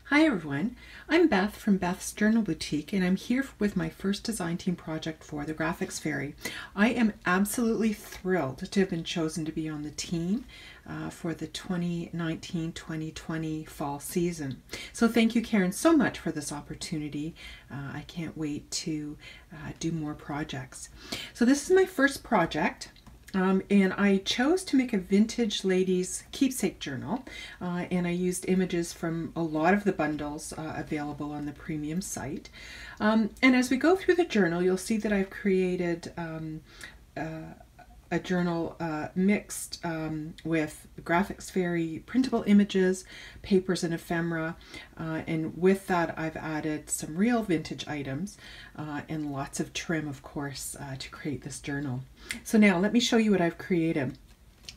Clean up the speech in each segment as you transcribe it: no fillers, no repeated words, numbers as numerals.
Hi everyone, I'm Beth from Beth's Journal Boutique and I'm here with my first design team project for the Graphics Fairy. I am absolutely thrilled to have been chosen to be on the team for the 2019-2020 fall season. So thank you, Karen, so much for this opportunity. I can't wait to do more projects. So this is my first project. And I chose to make a vintage ladies keepsake journal, and I used images from a lot of the bundles available on the premium site. And as we go through the journal, you'll see that I've created a journal mixed with Graphics Fairy printable images, papers, and ephemera. And with that, I've added some real vintage items and lots of trim, of course, to create this journal. So now let me show you what I've created.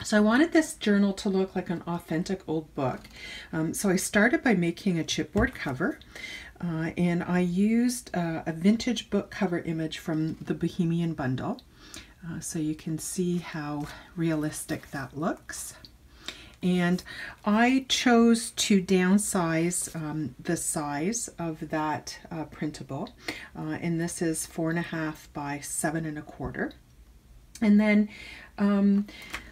So I wanted this journal to look like an authentic old book. So I started by making a chipboard cover. And I used a vintage book cover image from the Bohemian bundle. So you can see how realistic that looks. And I chose to downsize the size of that printable. And this is 4.5 by 7.25. And then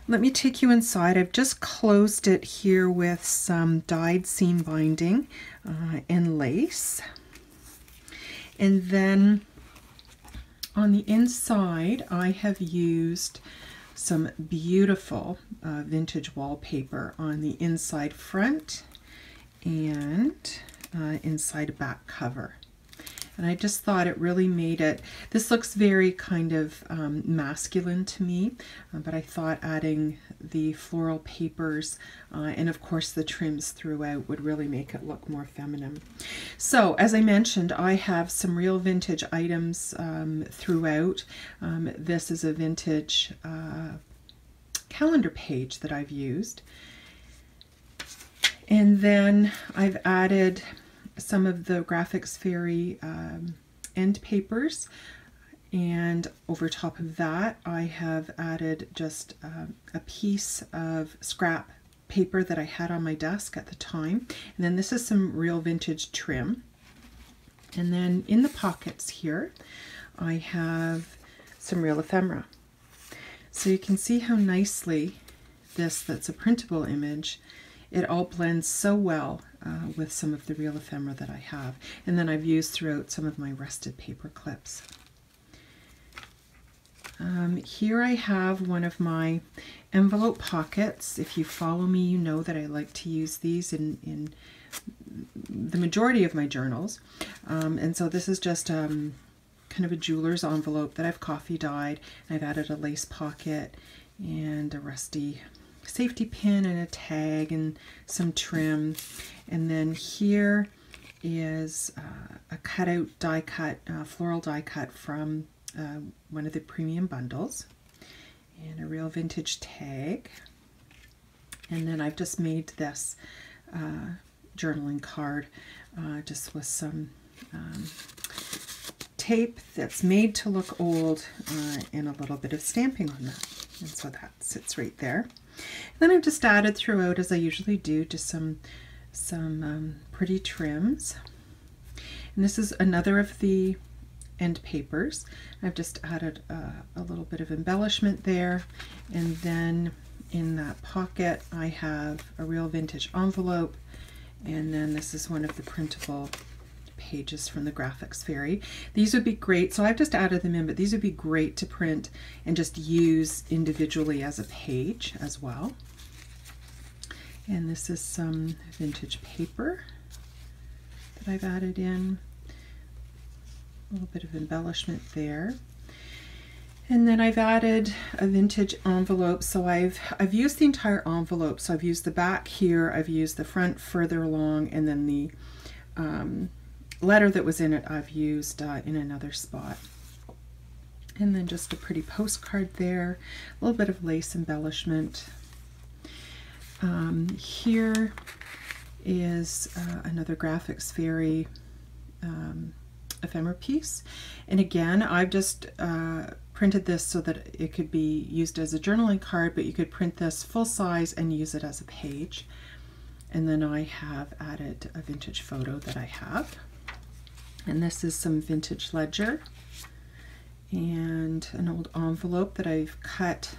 let me take you inside. I've just closed it here with some dyed seam binding and lace. And then on the inside, I have used some beautiful vintage wallpaper on the inside front and inside back cover. And I just thought it really made it, this looks very kind of masculine to me, but I thought adding the floral papers and of course the trims throughout would really make it look more feminine. So as I mentioned, I have some real vintage items throughout. This is a vintage calendar page that I've used. And then I've added some of the Graphics Fairy end papers, and over top of that I have added just a piece of scrap paper that I had on my desk at the time. And then this is some real vintage trim. And then in the pockets here I have some real ephemera. So you can see how nicely that's a printable image, it all blends so well with some of the real ephemera that I have. And then I've used throughout some of my rusted paper clips. Here I have one of my envelope pockets. If you follow me, you know that I like to use these in the majority of my journals. And so this is just kind of a jeweler's envelope that I've coffee dyed. I've added a lace pocket and a rusty safety pin and a tag and some trim. And then here is a cutout die cut, floral die cut from one of the premium bundles, and a real vintage tag. And then I've just made this journaling card just with some tape that's made to look old and a little bit of stamping on that. And so that sits right there. Then I've just added throughout, as I usually do, just some pretty trims. And this is another of the end papers. I've just added a little bit of embellishment there. And then in that pocket I have a real vintage envelope. And then this is one of the printable pages from the Graphics Fairy. These would be great, so I've just added them in, but these would be great to print and just use individually as a page as well. And this is some vintage paper that I've added in. A little bit of embellishment there. And then I've added a vintage envelope. So I've used the entire envelope. So I've used the back here, I've used the front further along, and then the letter that was in it I've used in another spot. And then just a pretty postcard there, a little bit of lace embellishment. Here is another Graphics Fairy ephemera piece, and again I've just printed this so that it could be used as a journaling card, but you could print this full size and use it as a page. And then I have added a vintage photo that I have. And this is some vintage ledger and an old envelope that I've cut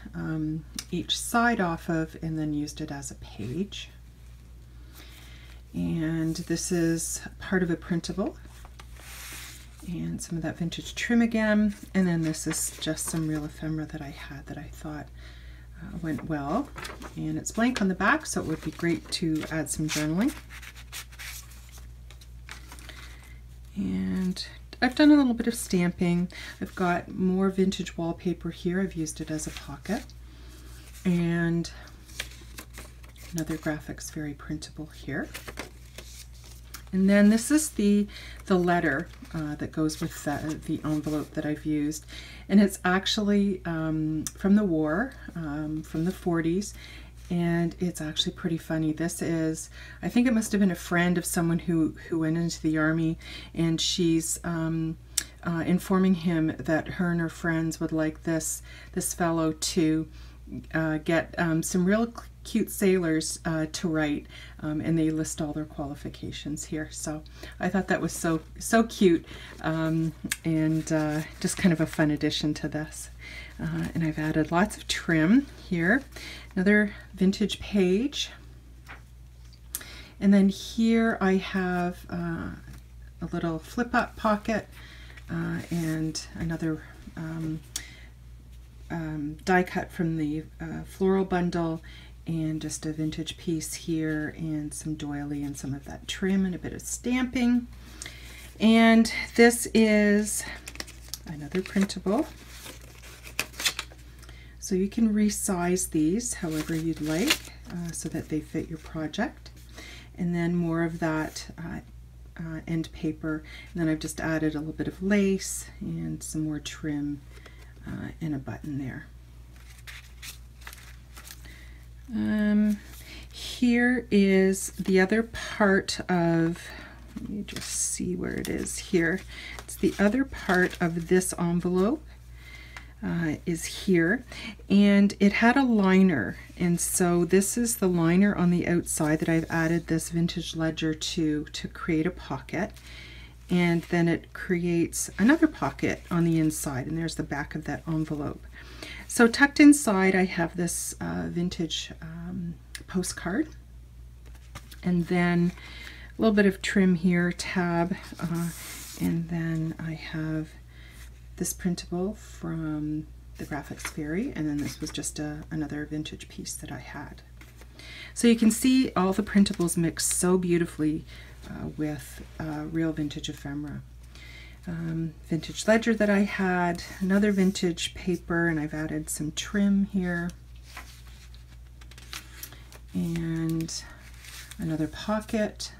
each side off of and then used it as a page. And this is part of a printable and some of that vintage trim again. And then this is just some real ephemera that I had that I thought went well. And it's blank on the back, so it would be great to add some journaling. And I've done a little bit of stamping. I've got more vintage wallpaper here. I've used it as a pocket. And another Graphics Fairy printable here. And then this is the letter that goes with the envelope that I've used. And it's actually from the war, from the 40s. And it's actually pretty funny. This is, I think it must have been a friend of someone who went into the army, and she's informing him that her and her friends would like this fellow to get some real cute sailors to write, and they list all their qualifications here. So I thought that was so cute, and just kind of a fun addition to this. And I've added lots of trim here. Another vintage page. And then here I have a little flip-up pocket and another die cut from the floral bundle, and just a vintage piece here, and some doily and some of that trim and a bit of stamping. And this is another printable. So you can resize these however you'd like so that they fit your project. And then more of that end paper. And then I've just added a little bit of lace and some more trim and a button there. Here is the other part of, let me just see where it is here. It's the other part of this envelope. Is here, and it had a liner, and so this is the liner on the outside that I've added this vintage ledger to create a pocket, and then it creates another pocket on the inside, and there's the back of that envelope. So tucked inside I have this vintage postcard, and then a little bit of trim here, tab, and then I have this printable from the Graphics Fairy, and then this was just another vintage piece that I had. So you can see all the printables mix so beautifully with real vintage ephemera. Vintage ledger that I had, another vintage paper, and I've added some trim here, and another pocket,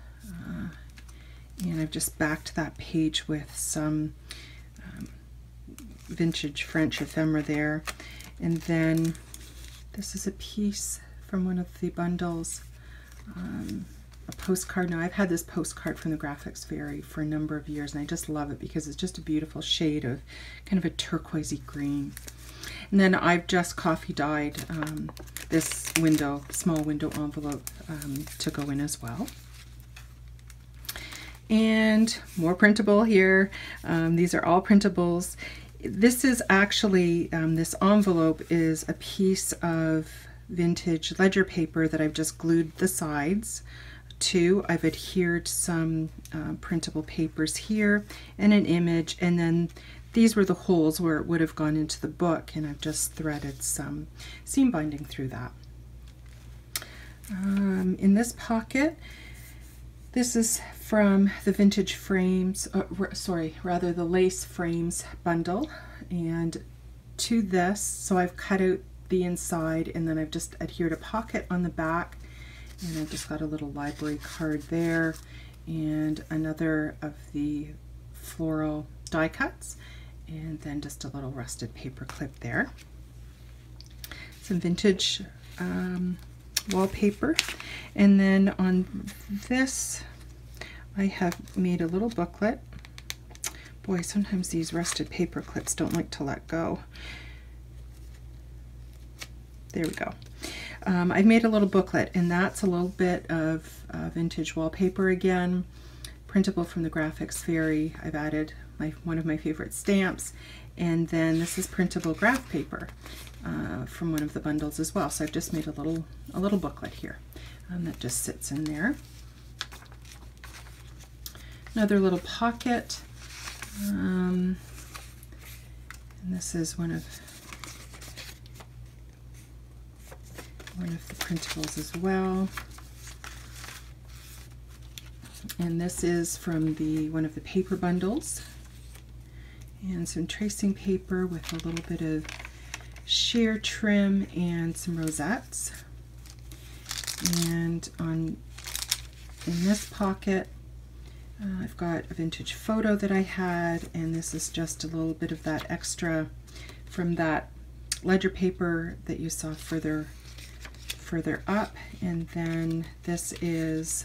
and I've just backed that page with some vintage French ephemera there. And then this is a piece from one of the bundles, a postcard. Now I've had this postcard from the Graphics Fairy for a number of years, and I just love it because it's just a beautiful shade of kind of a turquoisey green. And then I've just coffee dyed this small window envelope to go in as well. And more printable here. These are all printables. This is actually, this envelope is a piece of vintage ledger paper that I've just glued the sides to. I've adhered some printable papers here and an image, and then these were the holes where it would have gone into the book, and I've just threaded some seam binding through that. In this pocket, this is from the vintage frames, rather the lace frames bundle, and to this, so I've cut out the inside, and then I've just adhered a pocket on the back, and I've just got a little library card there, and another of the floral die cuts, and then just a little rusted paper clip there. Some vintage wallpaper, and then on this I have made a little booklet. Boy, sometimes these rusted paper clips don't like to let go. There we go. I've made a little booklet, and that's a little bit of vintage wallpaper again, printable from the Graphics Fairy. I've added one of my favorite stamps, and then this is printable graph paper from one of the bundles as well. So I've just made a little booklet here that just sits in there. Another little pocket, and this is one of the printables as well. And this is from one of the paper bundles, and some tracing paper with a little bit of sheer trim and some rosettes. And in this pocket, I've got a vintage photo that I had, and this is just a little bit of that extra from that ledger paper that you saw further up. And then this is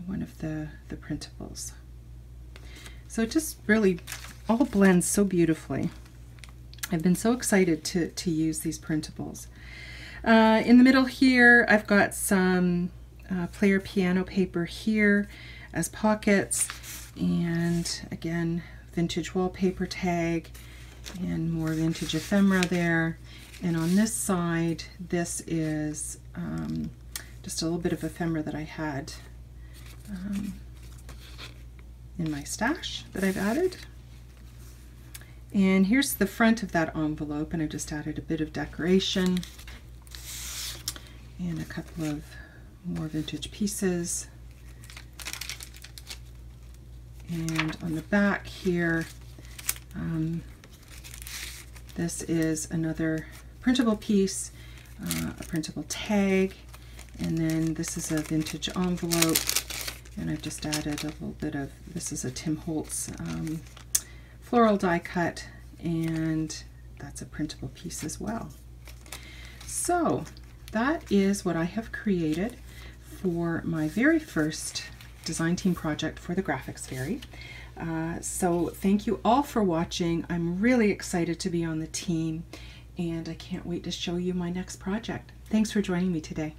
one of the printables. So it just really all blends so beautifully. I've been so excited to use these printables. In the middle here, I've got some player piano paper here as pockets, and again, vintage wallpaper tag and more vintage ephemera there. And on this side, this is just a little bit of ephemera that I had in my stash that I've added. And here's the front of that envelope, and I've just added a bit of decoration and a couple of more vintage pieces. And on the back here, this is another printable piece, a printable tag, and then this is a vintage envelope, and I've just added a little bit of, this is a Tim Holtz floral die cut, and that's a printable piece as well. So that is what I have created for my very first design team project for the Graphics Fairy. So thank you all for watching. I'm really excited to be on the team, and I can't wait to show you my next project. Thanks for joining me today.